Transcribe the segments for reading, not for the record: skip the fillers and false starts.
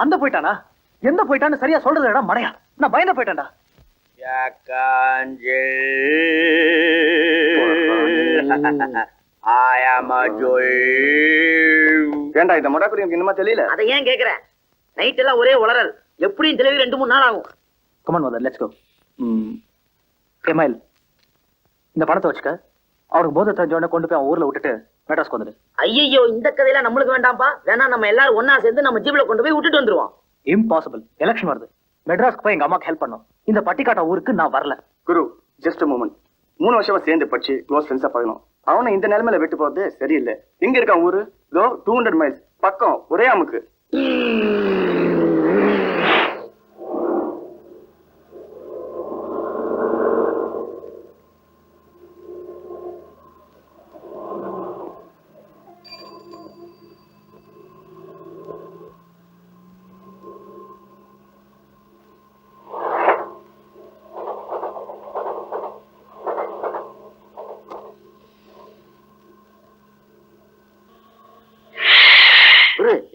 அந்த போயிட்டானா? எந்த போயிட்டான்னு சரியா சொல்றதுடா மடையா. நான் பயந்து போயிட்டேன்டா. ஏண்டா இந்த முடக்குடி எனக்கு இன்னுமா தெரியல? அதை ஏன் கேக்குற? நைட் எல்லாம் ஒரே உளறல். எப்படியும் தெளிவு 2-3 நாள் ஆகும். Come on mother, let's go. கேமைல், இந்த பணத்தை வச்சுக்க. அவருக்கு போதை தெரிஞ்சவொடனே கொண்டு போய் அவன் ஊர்ல விட்டுட்டு மெட்ராஸ்க்கு வந்துடு. ஐயோ, இந்த கதையெல்லாம் நம்மளுக்கு வேண்டாம்ப்பா. வேணா நம்ம எல்லாரும் ஒன்னா சேர்ந்து நம்ம ஜீப்ல கொண்டு போய் விட்டுட்டு வந்துருவோம். இம்பாசிபிள். எலெக்ஷன் வருது. மெட்ராஸ்க்கு போய் எங்க அம்மாக்கு ஹெல்ப் பண்ணும். இந்த பட்டிக்காட்டா ஊருக்கு நான் வரல. குரு, ஜஸ்ட் a moment. 3 வருஷமா சேர்ந்து படிச்சு க்ளோஸ் ஃப்ரெண்ட்ஸா பழகணும். அவனை இந்த நிலைமையில விட்டு போறது சரியில்லை. எங்க இருக்கான் ஊரு? இதோ 200 மைல்ஸ் பக்கம், ஒரே அமுக்கு.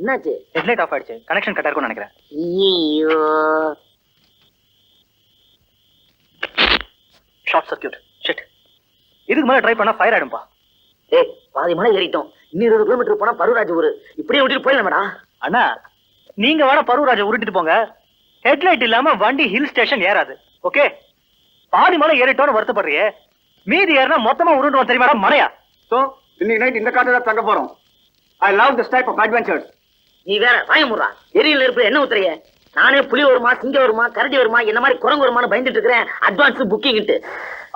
என்னாச்சு? ஹெட்லைட் ஆஃப் ஆயிடுச்சு. கனெக்ஷன் கட் ஆயிருக்கும்னு நினைக்கிறேன். ஐயோ, ஷார்ட் சர்க்யூட். ஷிட். இதுக்கு மேல ட்ரை பண்ணா ஃபயர் ஆயிடும்பா. ஏய், பாதி மலை ஏறிட்டோம். இன்னும் 20 கிலோமீட்டர் போனா பருவராஜ் ஊரு. இப்படியே விட்டுட்டு போயிடலாமடா. அண்ணா, நீங்க வேணா பருவராஜை உருட்டிட்டு போங்க. ஹெட்லைட் இல்லாம வண்டி ஹில் ஸ்டேஷன் ஏறாது. ஓகே? பாதி மலை ஏறிட்டோன்னு வருத்தப்படுறியே, மீதி ஏறினா மொத்தமா உருண்டுவோம் தெரியுமாடா மடையா? சோ இன்னைக்கு நைட் இந்த காட்டுல தங்க போறோம். I love this type of adventures. நீ வேற வாயமுறா. எரியில் இருப்பு என்ன ஊத்துறிய? நானே புலி வருமா, சிங்கம் வருமா, கரடி வருமா, என்ன மாதிரி குரங்கு வருமானு பயந்துட்டு இருக்கிறேன். அட்வான்ஸ் புக்கிங் இட்டு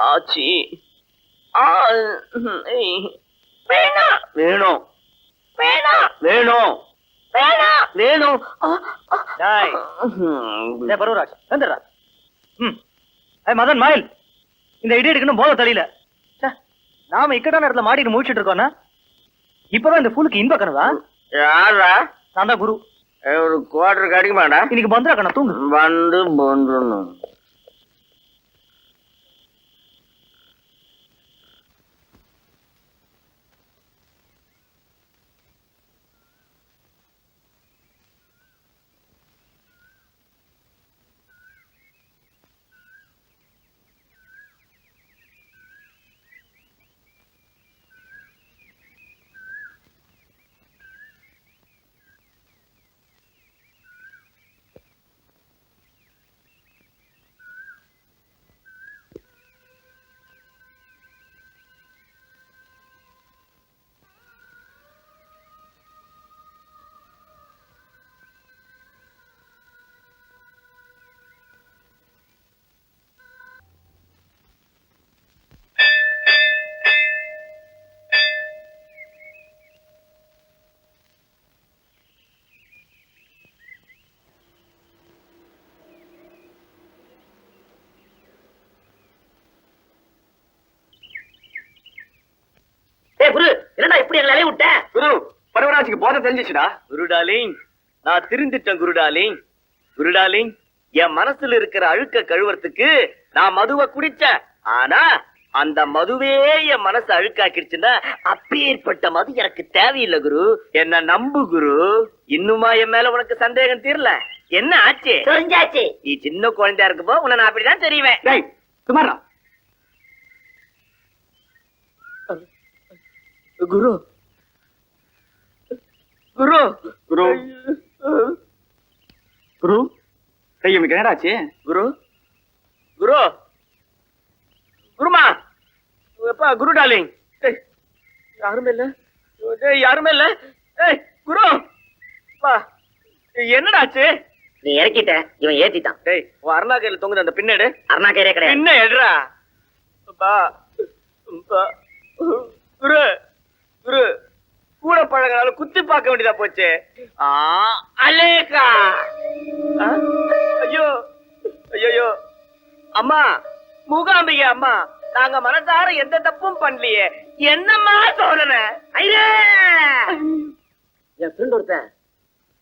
ஆச்சி. வேணும் வேணும் வேணும் வேணும். டேய், டேய் பருவராஜ், வந்துடுறா. ஏய் மதன் மயில், இந்த இடியட்டுக்கு இன்னும் போத தெரியல. நாம இக்கட்டான இடத்துல மாட்டிட்டு முடிச்சிட்டு இருக்கோம்னா இப்பதான் இந்த ஃபுல்லுக்கு இன்ப கனவா? யாரா? நான் தான் குரு. ஒரு குவார்டருக்கு அடிக்க மாட்டா. இன்னைக்கு பந்திரா கண்ணா, தூங்கு. வந்து போன்றணும். குரு, என்னடா இப்படி எங்களை அலைய விட்ட? குரு, பருவராஜுக்கு போதை தெரிஞ்சிச்சுடா. குருடாலிங், நான் திருந்திட்டேன் குருடாலிங். குருடாலிங், என் மனசுல இருக்கிற அழுக்க கழுவுறதுக்கு நான் மதுவை குடிச்சேன். ஆனா அந்த மதுவே என் மனசு அழுக்காக்கிடுச்சுன்னா அப்பேற்பட்ட மது எனக்கு தேவையில்லை குரு. என்ன நம்பு குரு. இன்னுமா என் மேல உனக்கு சந்தேகம் தீரல? என்ன ஆச்சு? தெரிஞ்சாச்சு. நீ சின்ன குழந்தையா இருக்கப்போ உன்னை நான் அப்படிதான் தெரிவேன். டேய் சுமாரா. குரு குரு குரு குரு, செய்யும் என்னடாச்சு? குரு குரு குருமா, எப்பா குரு டார்லிங். யாருமே இல்ல, யாருமே இல்ல. குரு என்னடாச்சு? நீ இறக்கிட்ட, இவன் ஏத்திட்டான். டேய், உன் அருணா கையில தொங்குது அந்த பின்னேடு. அருணா கையிலே கிடையாது. பின்ன எடுறா. குரு குரு, கூட பழகினால குத்தி பார்க்க வேண்டியதா போச்சு. அலேக்கா. ஐயோ ஐயோ அம்மா, மூகாம்பிகை அம்மா, நாங்க மனசார எந்த தப்பும் பண்ணலையே, என்னம்மா சோதனை? என் ஃப்ரெண்ட் ஒருத்தன்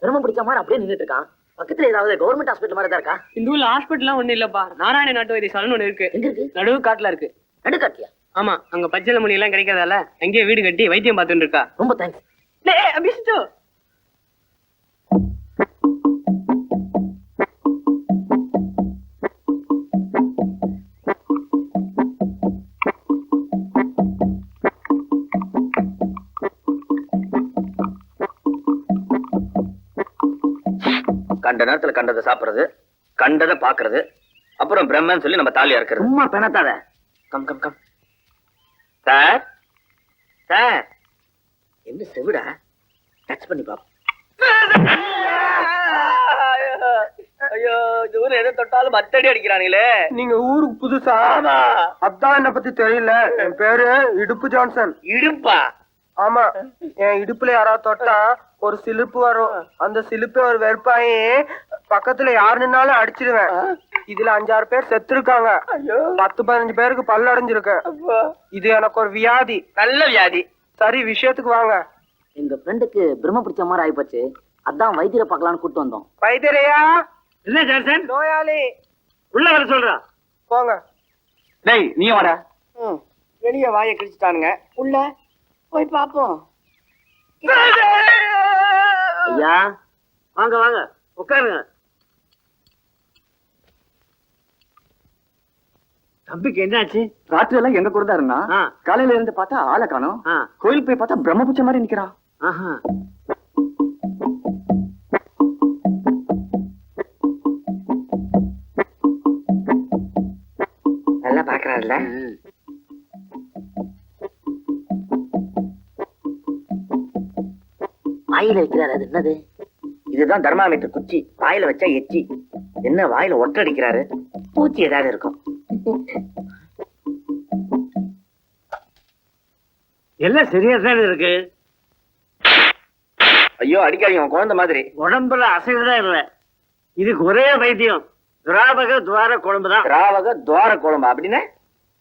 பெருமை பிடிச்ச மாதிரி அப்படியே நின்றுட்டு இருக்கான். பக்கத்துல ஏதாவது கவர்மெண்ட் ஹாஸ்பிட்டல் மாதிரி தான் இருக்கா? இந்த ஊர்ல ஹாஸ்பிட்டல்லாம் ஒண்ணு இல்லப்பா. நாராயண நாட்டு வைத்தியசாலைன்னு ஒண்ணு இருக்கு. எங்க இருக்கு? நடுவு காட்டுல இருக்கு. நடுக்காட்டியா? ஆமா, அங்க பச்சளை மணி எல்லாம் கிடைக்காதால அங்கேயே வீடு கட்டி வைத்தியம் பார்த்துட்டு இருக்கா. ரொம்ப தேங்க்ஸ். அபிஷிச்சோ கண்ட நேரத்துல கண்டதை சாப்பிடுறது, கண்டதை பாக்குறது, அப்புறம் பிரம்மன்னு சொல்லி நம்ம தாலியா இருக்கிறது. சும்மா பெணத்தாத. Come come come. Sir sir, என்ன செவிடா? டச் பண்ணி பாப்போம். ஐயோ, இந்த ஊர்ல எதை தொட்டாலும் மத்தடி அடிக்கிறானுங்களே. நீங்க ஊருக்கு புதுசா? அதான் என்ன பத்தி தெரியல. என் பேரு இடுப்பு ஜான்சன். இடுப்பா? ஆமா, என் இடுப்புல யாராவது தொட்டா ஒரு சிலிப்பு வரும். அந்த சிலிப்பு ஒரு வெறுப்பாயி பக்கத்துல யாருன்னாலும் அடிச்சிடுவேன். இதுல 5-6 பேர் செத்து இருக்காங்க. 10-15 பேருக்கு பல்லு அடைஞ்சிருக்கு. இது எனக்கு ஒரு வியாதி. நல்ல வியாதி. சரி, விஷயத்துக்கு வாங்க. எங்க ஃப்ரெண்டுக்கு பிரம்ம பிடிச்ச மாதிரி ஆயிப்போச்சு. அதான் வைத்தியரை பார்க்கலான்னு கூட்டு வந்தோம். வைத்தியரையா? என்ன ஜான்சன், நோயாளி. உள்ள வர சொல்றா. போங்க. டேய், நீ வாடா. வெளிய வாயை கிழிச்சிட்டானுங்க. உள்ள போய் பாப்போம். ஐயா வாங்க வாங்க, உட்காருங்க. தம்பிக்கு என்னாச்சு? ராத்திரி எல்லாம் எங்க கூட தான் இருந்தா. ஆ. காலையில இருந்து பார்த்தா ஆளை காணோம். ஆ. கோயில் போய் பார்த்தா பிரம்மபுச்ச மாதிரி நிக்கிறான். ஆஹா. நல்லா பாக்குறாருல்ல? வாயில வைக்கிறாரு. அது என்னது? இதுதான் தர்மாமீட்டர் குச்சி. வாயில வச்சா எச்சி. என்ன வாயில ஒட்டடிக்கிறாரு? பூச்சி ஏதாவது இருக்கும். எல்லாம் சரியா தானே இருக்கு. ஐயோ, அடிக்காதீங்க, உன் குழந்தை மாதிரி. உடம்புல அசைவுதான் இல்ல. இதுக்கு ஒரே வைத்தியம் திராவக துவார குழம்பு தான். திராவக துவார குழம்பு அப்படின்னா?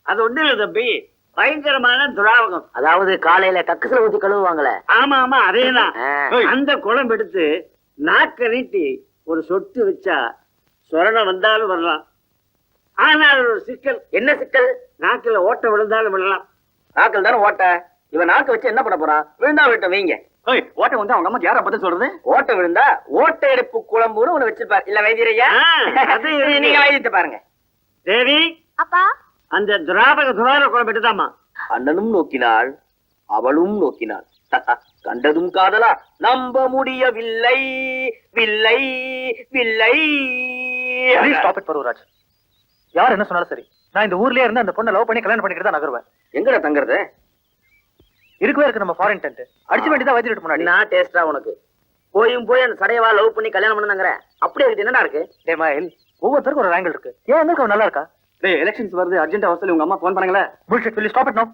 அது ஒண்ணு இல்ல தம்பி, பயங்கரமான துராவகம். அதாவது காலையில கக்குசுல ஊத்தி கழுவுவாங்களே. ஆமா ஆமா, அதேதான். ஆ. அந்த குழம்பு எடுத்து நாக்க நீட்டி ஒரு சொட்டு வச்சா சொரணம் வந்தாலும் வரலாம். ஆனால் ஒரு சிக்கல். என்ன சிக்கல்? நாக்குல ஓட்ட விழுந்தாலும் விழலாம். நாக்கள் தானே ஓட்ட. இவன் நாக்க வச்சு என்ன பண்ண போறான்? விழுந்தா விட்டு வைங்க. ஓட்ட வந்து அவங்க அம்மா யார பத்தி சொல்றது? ஓட்ட விழுந்தா ஓட்ட எடுப்பு குழம்புன்னு ஒண்ணு வச்சிருப்பாரு. இல்ல வைத்தியரையா? அது நீங்க வைத்தியத்தை பாருங்க. தேவி, அப்பா, அந்த திராவக துவார குழம்பு எடுத்தாமா. அண்ணனும் நோக்கினாள், அவளும் நோக்கினாள். கண்டதும் காதலா? நம்ப முடியவில்லை, வில்லை வில்லை. Stop it Paruvaraj. யார் என்ன சொன்னாலும் சரி, நான் இந்த ஊர்லயே இருந்து அந்த பொண்ணை லவ் பண்ணி கல்யாணம் பண்ணிக்கிட்டு தான் நகருவேன். எங்கடா தங்குறது? இருக்கவே இருக்கு நம்ம ஃபாரின் டென்ட். அடிச்சு வேண்டியதான் வைத்திட்டு முன்னாடி. நான் டேஸ்டா உனக்கு போயும் போய் அந்த சடையவா லவ் பண்ணி கல்யாணம் பண்ணுங்கிற அப்படியே இருக்கு. என்னடா இருக்கு? டே மயில், ஒவ்வொருத்தருக்கும் ஒரு ஆங்கிள் இருக்கு. ஏன் எங்களுக்கு அவன் நல்லா இருக்கா? டேய், எலெக்ஷன்ஸ் வருது, அர்ஜென்ட் அவசரம். உங்க அம்மா போன் பண்ணங்களே. Bullshit, will you stop it now?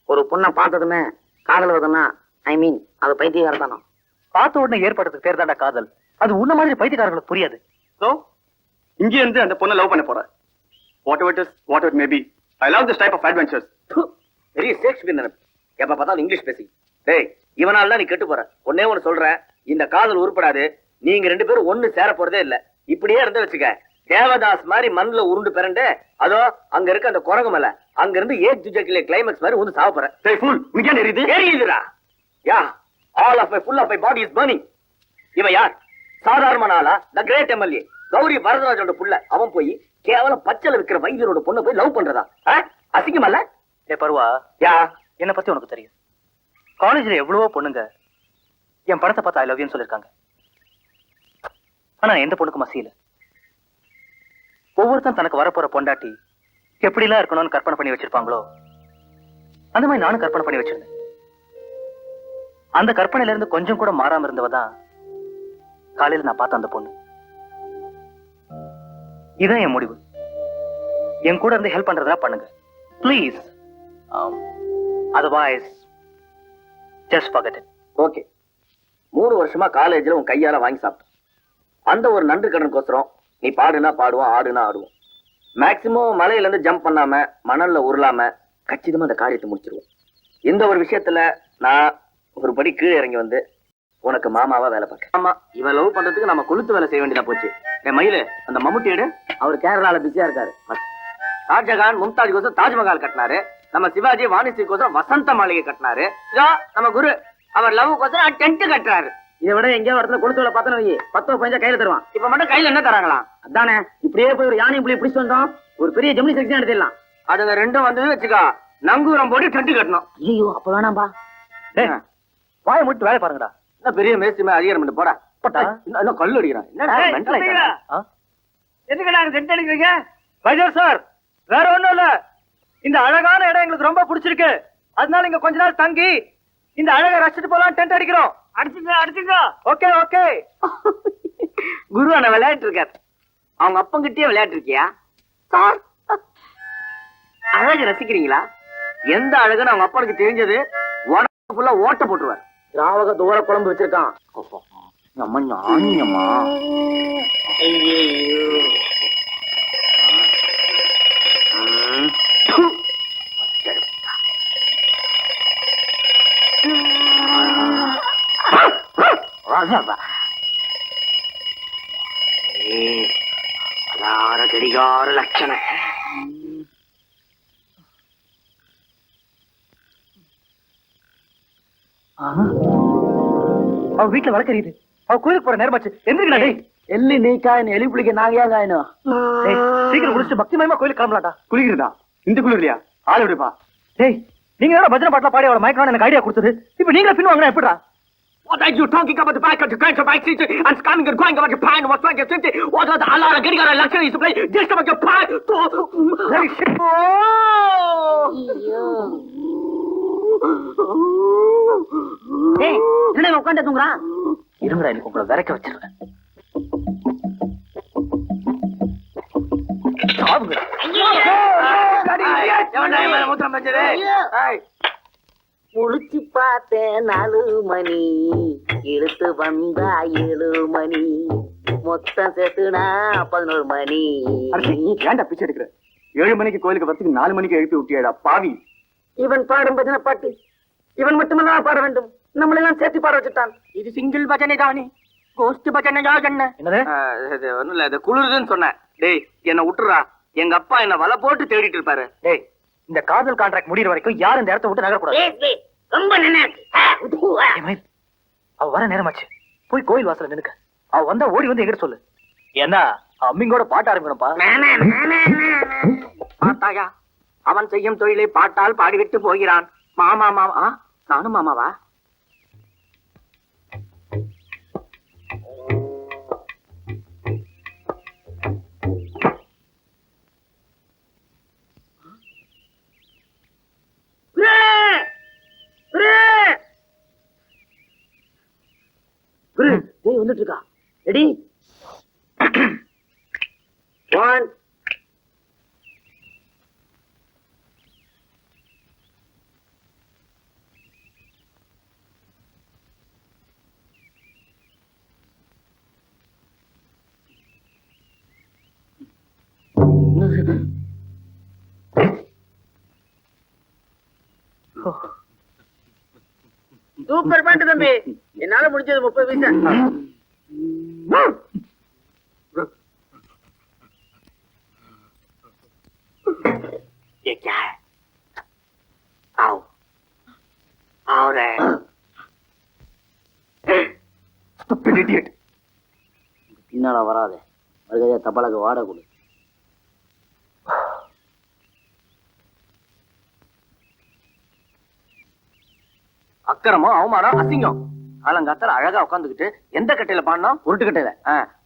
ஒரு பொண்ணை பார்த்ததுமே காதல் வருதுன்னா ஐ மீன் அது பைத்தியக்காரத்தானோ. பார்த்த உடனே ஏற்படுறதுக்கு பேர் தாண்டா காதல். அது உன்ன மாதிரி பைத்தியக்காரங்களுக்கு புரியாது. சோ இங்க இருந்து அந்த பொண்ணை லவ் பண்ண போறேன். whatever it is, whatever it may be, I love this type of adventures. பெரிய ஷேக்ஸ்பியர் நினைப்பு. எப்ப பார்த்தாலும் இங்கிலீஷ் பேசி. டேய், இவனால தான் நீ கெட்டு போற. ஒன்னே ஒண்ணு சொல்றேன், இந்த காதல் உருப்படாது. நீங்க 2 பேரும் ஒண்ணு சேர போறதே இல்ல. இப்படியே இருந்து வச்சுக்க, தேவதாஸ் மாதிரி மண்ணுல உருண்டு பிறண்டு அதோ அங்க இருக்க அந்த குரங்கு மேல அங்க இருந்து ஏக் துஜக்கிலே கிளைமேக்ஸ் மாதிரி வந்து சாவ போற. டேய் ஃபூல், மிக எரியுது. எரியுதுடா. Yeah, all of my full of my body is burning. இவன் யார்? சாதாரண ஆளா? தி கிரேட் எம்எல்ஏ கௌரி வரதராஜோட புள்ள. அவன் போய் கேவலம் பச்சைல விக்கிற வைத்தியரோட பொண்ணை போய் லவ் பண்றதா? அசிங்கமல்ல? டே பருவா, யா, என்ன பத்தி உனக்கு தெரியும். காலேஜ்ல எவ்வளவோ பொண்ணுங்க என் படத்தை பார்த்து ஐ லவ் யூன்னு சொல்லிருக்காங்க. ஆனா எந்த பொண்ணுக்கும் மசியல. ஒவ்வொருத்தன் தனக்கு வரப்போற பொண்டாட்டி எப்படிலாம் இருக்கணும்னு கற்பனை பண்ணி வச்சிருப்பாங்களோ அந்த மாதிரி நானும் கற்பனை பண்ணி வச்சிருந்தேன். அந்த கற்பனையில இருந்து கொஞ்சம் கூட மாறாம இருந்தவதான் காலையில நான் பார்த்த அந்த பொண்ணு. இதான் என் முடிவு. என் கூட இருந்து ஹெல்ப் பண்றதா பண்ணுங்க please. Otherwise just forget it. Okay. 3 வருஷமா காலேஜ்ல உன் கையால வாங்கி சாப்பிட்டோம். அந்த ஒரு நன்றி கடனுக்கோசரம் நீ பாடுனா பாடுவோம், ஆடுனா ஆடுவோம். மேக்சிமம் மலையில இருந்து ஜம்ப் பண்ணாம மணல்ல உருளாம கச்சிதமா அந்த காரியத்தை முடிச்சிருவோம். இந்த ஒரு விஷயத்துல நான் ஒரு படி கீழே இறங்கி வந்து உனக்கு மாமாவா வேலை பார்க்க. ஆமா, இவன் லவ் பண்றதுக்கு நம்ம கொளுத்து வேலை செய்ய வேண்டியதா போச்சு. என் மயிலு, அந்த மம்முட்டி எடு. அவர் கேரளால பிஸியா இருக்காரு. ஷாஜகான் மும்தாஜ் கோசம் தாஜ்மஹால் கட்டினாரு. நம்ம சிவாஜி வாணிசி கோசம் வசந்த மாளிகை கட்டினாரு. இதோ நம்ம குரு அவர் லவ் கோசம் டென்ட் கட்டுறாரு. இதை விட எங்கேயோ இடத்துல கொடுத்து பார்த்தோன்னு வை, 10-15 கையில தருவான். இப்ப மட்டும் கையில என்ன தராங்களாம்? அதானே, இப்படியே போய் ஒரு யானையும் புள்ளி பிடிச்சு வந்தோம், ஒரு பெரிய ஜெமினி செக்ஷன் எடுத்துடலாம். அதுங்க ரெண்டும் வந்து வச்சுக்கா, நங்கூரம் போட்டு டென்ட் கட்டணும். ஐயோ, அப்ப வேணாம்பா. வாயை மூட்டு வேலை பாருங்கடா. என்ன பெரிய மேஸ்திரி அதிகாரம் பண்ணி போடா. இன்னும் கல்லு அடிக்கிறான் என்னடா ஏய், mental தம்பிகளா? ஆயிட்டானா? எதுக்கு நாங்க சென்ட் அடிக்கிறீங்க? வைத்தியர் சார், வேற ஒண்ணும் இல்ல, இந்த அழகான இடம் எங்களுக்கு ரொம்ப பிடிச்சிருக்கு. அதனால இங்க கொஞ்ச நாள் தங்கி இந்த அழகை ரசிச்சுட்டு போலாம் டென்ட் அடிக்கிறோம். அடிச்சுங்க. Okay okay. குரு அண்ணா விளையாட்டு இருக்காரு. அவங்க அப்பங்கிட்டயே விளையாட்டு இருக்கியா சார்? அழகு ரசிக்கிறீங்களா? எந்த அழகுன்னு அவங்க அப்பனுக்கு தெரிஞ்சது உடம்பு ஃபுல்லா ஓட்ட போட்டுருவார். திராவக தூர குழம்பு வச்சிருக்கான். அம்மா ஞானியம்மா. அலார கடிகார லட்சண. அவ வீட்டுல வளர்க்கறியுது. அவ கோயிலுக்கு போற நேரமாச்சு. எந்திரிக்கடா டேய். எள்ளி நீக்கா எலி புளிக்க நாங்க ஏன் காயணும்? டேய், சீக்கிரம் குடிச்சிட்டு பக்தி மயமா கோயிலுக்கு கிளம்பலாம்டா. குளிக்கிறதா? இந்த குளிர்லையா? ஆள் விடுப்பா. டேய், நீங்க என்ன பஜனை பாட்டுல பாடி அவளை மயக்கணும்னு எனக்கு ஐடியா கொடுத்தது. இப்ப நீங்களே பின் வாங்கினா எப்படிடா? What are you talking about? The back of the grand of bike and scamming and going about your pan? What's like your 50? What are the alarm getting on a lecture is to play just about your pan? Hey, shit. ஏய், என்னடா உட்கார்ந்து தூங்குறான்? இருங்கடா, எனக்கு உங்களை விரைக்க வச்சிருவேன். சாவுங்கடா. முழிச்சு பார்த்தேன் 4 மணி, இழுத்து வந்தா 7 மணி, மொத்தம் சேர்த்துனா 11 மணி. ஏன்டா பிச்சை எடுக்கிற? 7 மணிக்கு கோயிலுக்கு வரத்துக்கு 4 மணிக்கு எழுப்பி விட்டியாடா பாவி. இவன் பாடும் பஜனை பாட்டு இவன் மட்டுமல்லா பாட வேண்டும், நம்மளெல்லாம் சேர்த்து பாட வச்சுட்டான். இது சிங்கிள் பஜனை தானே, கோஸ்ட் பஜனையா என்ன? என்னது? ஒண்ணும் இல்ல, இது குளிருதுன்னு சொன்னேன். டேய் என்ன விட்டுறா, எங்க அப்பா என்ன வலை போட்டு தேடிட்டு இருப்பாரு. டேய், இந்த காதல் கான்ட்ராக்ட் முடியற வரைக்கும் யாரும் இந்த இடத்தை விட்டு நகரக்கூடாது. ரொம்ப நல்லா இருக்கு. ஏய் மயில், அவ வர நேரமாச்சு. போய் கோயில் வாசல்ல நின்னுக்க. அவ வந்தா ஓடி வந்து எங்கிட்ட சொல்லு. ஏன்னா அம்மிங்கோட பாட்ட ஆரம்பிக்கணும்ப்பா. பார்த்தாயா, அவன் செய்யும் தொழிலை பாட்டால் பாடிவிட்டு போகிறான். மாமா மாமா. நானும் மாமாவா? டேய் வந்துட்டு இருக்கா. ரெடி 1 சூப்பர் பாட்டு தம்பி, என்னால முடிஞ்சது 30 பைசா. ये क्या है? आओ आओ रे stupid idiot. பின்னால வராதே, மறுகையா தபாலுக்கு வாட கொடு. அக்கிரமம், அவமானம், அசிங்கம். காலங்காத்தால அழகா உட்காந்துக்கிட்டு எந்த கட்டையில பாடினா? உருட்டு கட்டையில.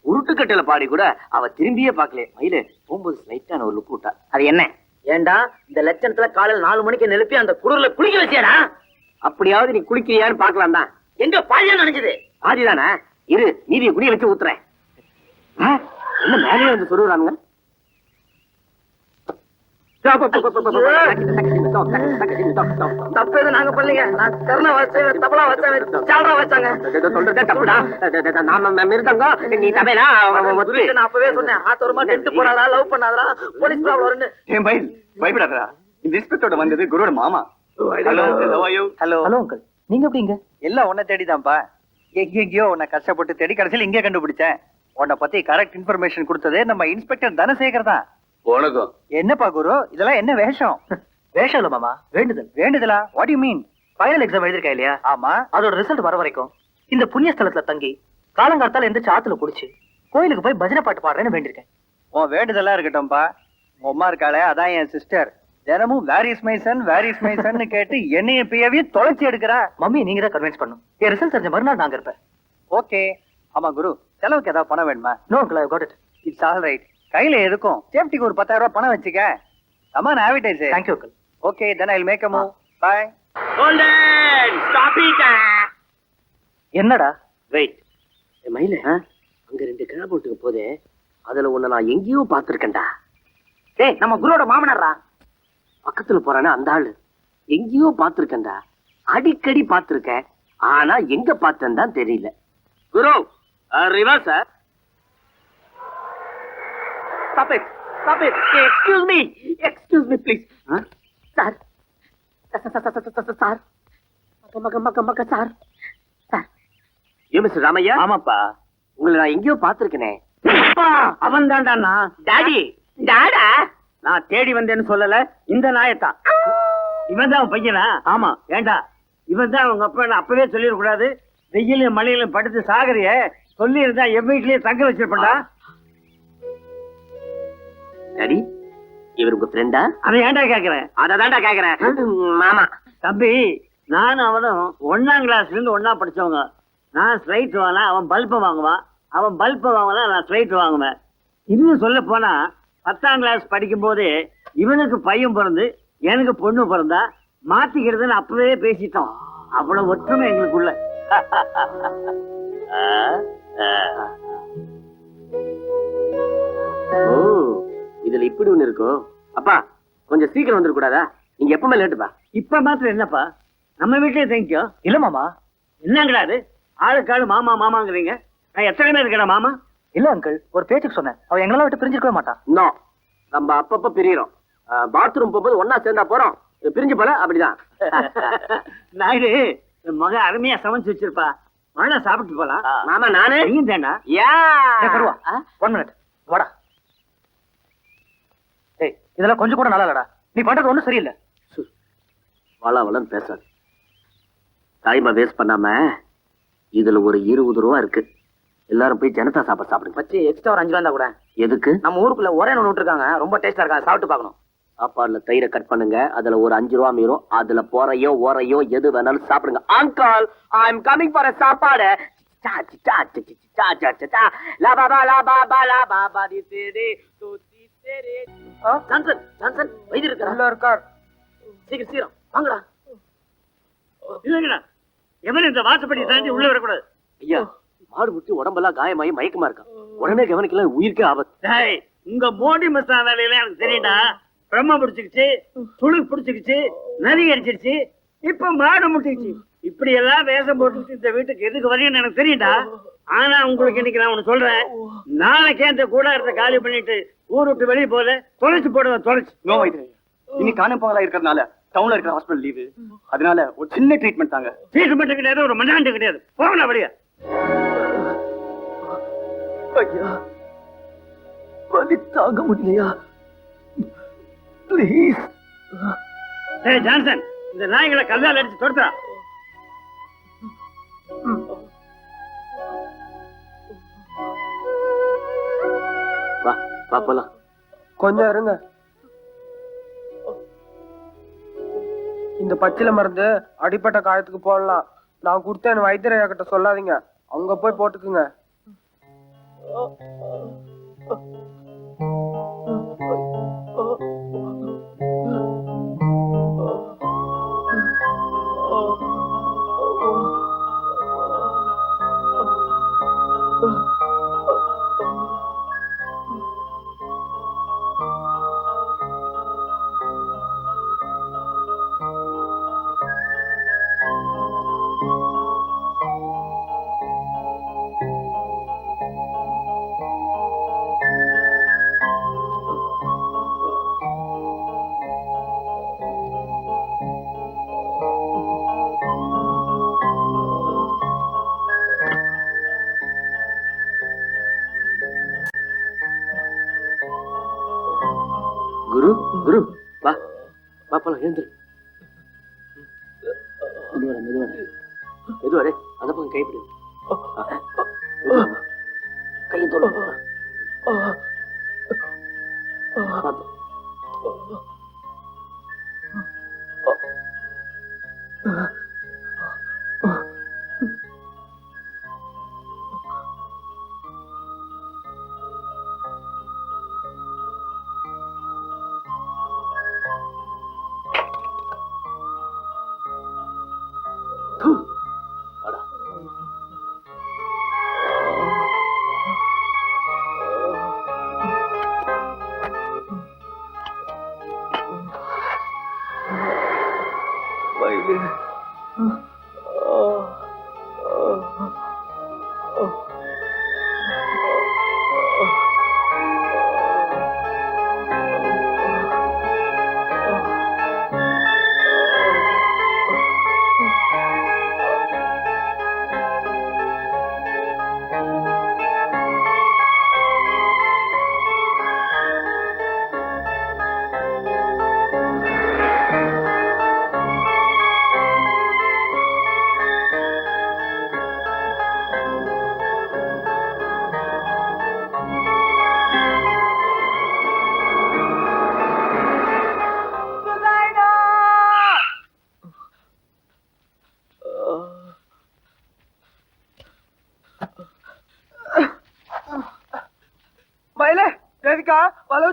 உருட்டு கட்டையில பாடி கூட அவ திரும்பியே பாக்கல. மயிலு போகும்போது லைட்டான ஒரு லுக் விட்டா. அது என்ன? ஏண்டா இந்த லட்சணத்துல காலையில 4 மணிக்கு நெலுப்பி அந்த குளிர்ல குளிக்க வச்சியாடா? அப்படியாவது நீ குளிக்கிறியான்னு பாக்கலாம் தான். எங்க பாதியா நினைச்சது? ஆதிதானே, இரு நீதியை குடிய வச்சு ஊத்துறேன். என்ன மேலேயே வந்து சொல்லுறானுங்க? தப்பு நாங்க பண்ணீங்க. நான் கருணை வச்சேன், தபலா வச்சேன், சால்ரா வச்சாங்க. சொல்றதே தப்புடா. நாம மிருதங்கம், நீ தபேலா. நான் அப்பவே சொன்னேன், ஆத்தோரமா டென்ட் போறாதா, லவ் பண்ணாதா, போலீஸ் ப்ராப்ளம் வரும்னு. ஏன் பயில் பயப்படாதா? இந்த இன்ஸ்பெக்டரோட வந்தது குருவோட மாமா. ஹலோ ஹலோ அங்கிள், நீங்க எப்படிங்க? எல்லாம் உன்னை தேடிதான்ப்பா. எங்கெங்கயோ உன்னை கஷ்டப்பட்டு தேடி கடைசியில் இங்கே கண்டுபிடிச்சேன். உன்னை பத்தி கரெக்ட் இன்ஃபர்மேஷன் கொடுத்தது நம்ம இன்ஸ்பெக்டர் தனசேகர் தான். வணக்கம். என்னப்பா குரு, இதெல்லாம் என்ன வேஷம்? வேஷம் இல்ல மாமா, வேண்டுதல். வேண்டுதலா? What you mean? Final exam எழுதிருக்கா இல்லையா? ஆமா. அதோட ரிசல்ட் வர வரைக்கும் இந்த புண்ணிய ஸ்தலத்துல தங்கி காலங்காத்தால எந்திரிச்சு ஆத்துல குடிச்சு கோயிலுக்கு போய் பஜனை பாட்டு பாடுறேன்னு வேண்டியிருக்கேன். உன் வேண்டுதலா இருக்கட்டும்பா. உங்க அம்மா இருக்காளே, அதான் என் சிஸ்டர். தினமும் வேரிஸ் மைசன் கேட்டு என்னைய பியவே தொலைச்சி எடுக்கிறா. மம்மி நீங்க தான் கன்வின்ஸ் பண்ணும். என் ரிசல்ட் தெரிஞ்ச மறுநாள் நாங்க இருப்பேன். ஓகே, ஆமா குரு, செலவுக்கு ஏதாவது பணம் வேணுமா? No uncle, I got it. It's all right. கையில எதுக்கும் சேஃப்டிக்கு ஒரு 10,000 ரூபாய் பணம் வச்சுக்க. Come on, advertise. Thank you uncle. Okay, then I will make a move. Bye. Golden stop it. என்னடா? வெயிட் மயில அங்க 2 கிழ போட்டுக்கு போதே அதுல ஒண்ணு நான் எங்கேயோ பாத்திருக்கேன்டா. டேய் நம்ம குருவோட மாமனாரா பக்கத்துல போறானே அந்த ஆளு எங்கேயோ பாத்திருக்கேன்டா. அடிக்கடி பாத்திருக்கேன், ஆனா எங்க பார்த்தேன்னு தான் தெரியல. Guru reverse sir. Stop it! Stop it! Hey, excuse me! Excuse me, please. Huh? Sir. Sir. Maka, sir. Sir. You, Mr. Ramaya? ஆமாப்பா. உங்களை நான் எங்கேயோ பார்த்திருக்கேனே. அவன் தான்டா. டாடி. டாடா. நான் தேடி வந்தேன்னு சொல்லல, இந்த நாயத்தான். இவன் தான் பையனா? ஆமா. ஏண்டா இவன் தான் அவங்க அப்பா, அப்பவே சொல்லிடக்கூடாது. வெயிலும் மழையிலும் படுத்து சாகரிய சொல்லி இருந்தா என் வீட்லயே தங்க வச்சிருப்பா. டாடி, இவர் உங்க ஃப்ரெண்டா? அதை ஏன்டா கேக்குறேன்? அததான்டா கேக்குறேன். மாமா. தம்பி, நானும் அவனும் 1ஆம் கிளாஸ்ல இருந்து ஒன்னா படிச்சவங்க. நான் ஸ்லைட் வாங்கினா அவன் பல்ப வாங்குவான், அவன் பல்ப வாங்கினா நான் ஸ்லைட் வாங்குவேன். இன்னும் சொல்ல போனா 10ஆம் கிளாஸ் படிக்கும் போது இவனுக்கு பையன் பிறந்து எனக்கு பொண்ணு பிறந்தா மாத்திக்கிறதுன்னு அப்பவே பேசிட்டோம். அவ்வளவு ஒற்றுமை எங்களுக்குள்ள. ஓ, இதுல இப்படி ஒண்ணு இருக்கோ? அப்பா கொஞ்சம் சீக்கிரம் வந்துடக்கூடாதா? நீங்க எப்பவுமே லேட்டுப்பா. இப்ப மாத்திரம் என்னப்பா, நம்ம வீட்லயே தேங்கிக்கோ. இல்ல மாமா. என்னங்கடா அது? ஆளுக்காளு மாமா மாமாங்கிறீங்க. நான் எத்தனை பேர் இருக்கேன் மாமா? இல்ல அங்கிள், ஒரு பேச்சுக்கு சொன்னேன். அவ எங்களெல்லாம் விட்டு பிரிஞ்சிருக்கவே மாட்டான். இன்னும் நம்ம அப்பப்ப பிரியறோம். பாத்ரூம் போகும்போது ஒன்னா சேர்ந்தா போறோம், பிரிஞ்சு போல அப்படிதான். நாயுடு, என் மகன் அருமையா சமைச்சு வச்சிருப்பா. வாடா சாப்பிட்டு போலாம். மாமா நானு நீயும் தானா? வருவா. 1 minute. வாடா. ஏய், இதெல்லாம் கொஞ்சம் கூட நல்லா இல்லடா. நீ பண்றது ஒண்ணும் சரியில்லை. வளன்னு பேசாது. டைமை வேஸ்ட் பண்ணாம இதுல ஒரு 20 ரூபா இருக்கு. எல்லாரும் போய் ஜனதா சாப்பாடு சாப்பிடுங்க. வச்சு எக்ஸ்ட்ரா ஒரு 5 ரூபா இருந்தா கூட. எதுக்கு? நம்ம ஊருக்குள்ள ஒரே ஒன்று விட்டுருக்காங்க, ரொம்ப டேஸ்டா இருக்கா, சாப்பிட்டு பார்க்கணும். சாப்பாடுல தயிரை கட் பண்ணுங்க, அதுல ஒரு 5 ரூபா மீறும். அதுல போறையோ ஓரையோ எது வேணாலும் சாப்பிடுங்க. Uncle, I am coming for சாப்பாடு. ஜான்சன், ஜான்சன் வைத்தியர் இருக்காரா? உள்ள இருக்கார். சீக்கிரம் சீக்கிரம் வாங்கடா. இல்லங்கடா, எவன் இந்த வாசப்படி தாண்டி உள்ள வரக்கூடாது. ஐயா, மாடு விட்டு உடம்பெல்லாம் காயமாயி மயக்கமா இருக்கான். உடனே கவனிக்கலாம், உயிருக்கு ஆபத்து. டேய், உங்க மோடி மசாலா வேலையில எனக்கு தெரியும்டா. பிரம்ம பிடிச்சிக்கிச்சு, துளு பிடிச்சிக்கிச்சு, நதி அடிச்சிருச்சு, இப்ப மாடு முட்டிச்சு. இப்படி எல்லாம் வேஷம் போட்டுக்கிட்டு இந்த வீட்டுக்கு எதுக்கு வரீங்கன்னு எனக்கு தெரியும்டா. ஆனா உங்களுக்கு இன்னைக்கு நான் ஒண்ணு சொல்றேன். நாளைக்கே அந்த கூடாரத்தை காலி பண்ணிட்டு ஊர் விட்டு வெளியே போல தொலைச்சு போடுவேன், தொலைச்சு. நோ வைத்தியர். இன்னைக்கு காணும் பொங்கலா இருக்கிறதுனால டவுன்ல இருக்கிற ஹாஸ்பிடல் லீவு. அதனால ஒரு சின்ன ட்ரீட்மெண்ட் தாங்க. ட்ரீட்மெண்ட் கிடையாது, ஒரு மண்ணாண்டு கிடையாது. போகணும் அப்படியே. ஐயா, வலி தாங்க முடியலையா? ப்ளீஸ். டேய் ஜான்சன், இந்த நாய்களை கல்லால் அடிச்சு தொடுத்தா. வா வா போலாம். கொஞ்சம் இருங்க. இந்த பச்சிலை மருந்து அடிப்பட்ட காயத்துக்கு போடலாம். நான் கொடுத்தேன், வைத்தியரையா கிட்ட சொல்லாதீங்க. அவங்க போய் போட்டுக்குங்க. குரு குரு வா வா போலாம். எழுந்துரு. மெதுவாடா மெதுவாடா மெதுவாடே. அந்த பக்கம் கைப்பிடி. கையை தொட.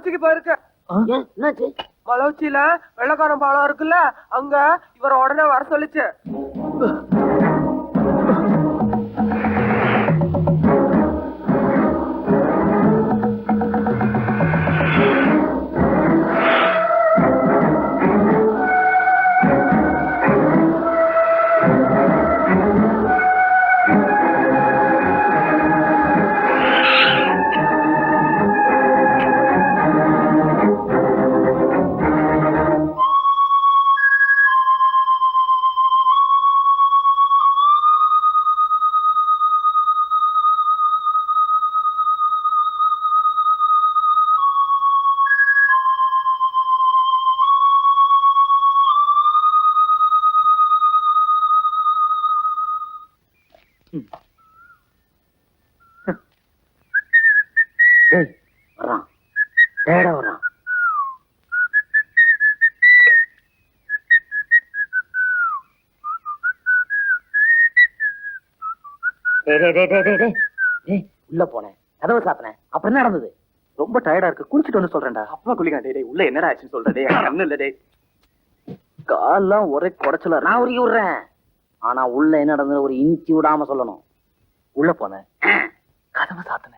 மலவுச்சிக்கு போயிருக்கு. ஏன் என்னாச்சு? மலவுச்சியில வெள்ளக்காரன் பாலம் இருக்குல்ல, அங்க இவரை உடனே வர சொல்லிச்சு. டேய் வர்றான், தேட வர்றான். உள்ள போனேன், கதவை சாத்தினேன், அப்புறம் என்ன நடந்தது? ரொம்ப டயர்டா இருக்கு, குளிச்சுட்டு வந்து சொல்றேன்டா. அப்பா குளிக்க டேய் உள்ள என்னடா ஆச்சுன்னு சொல்ற டேய் கண்ணு இல்ல டேய். கால்லாம் ஒரே குடைச்சலா நான் உருகி விடுறேன். ஆனா உள்ள என்ன நடந்தது ஒரு இன்ச்சி விடாம சொல்லணும். உள்ள போனேன், கதவை சாத்தினேன்,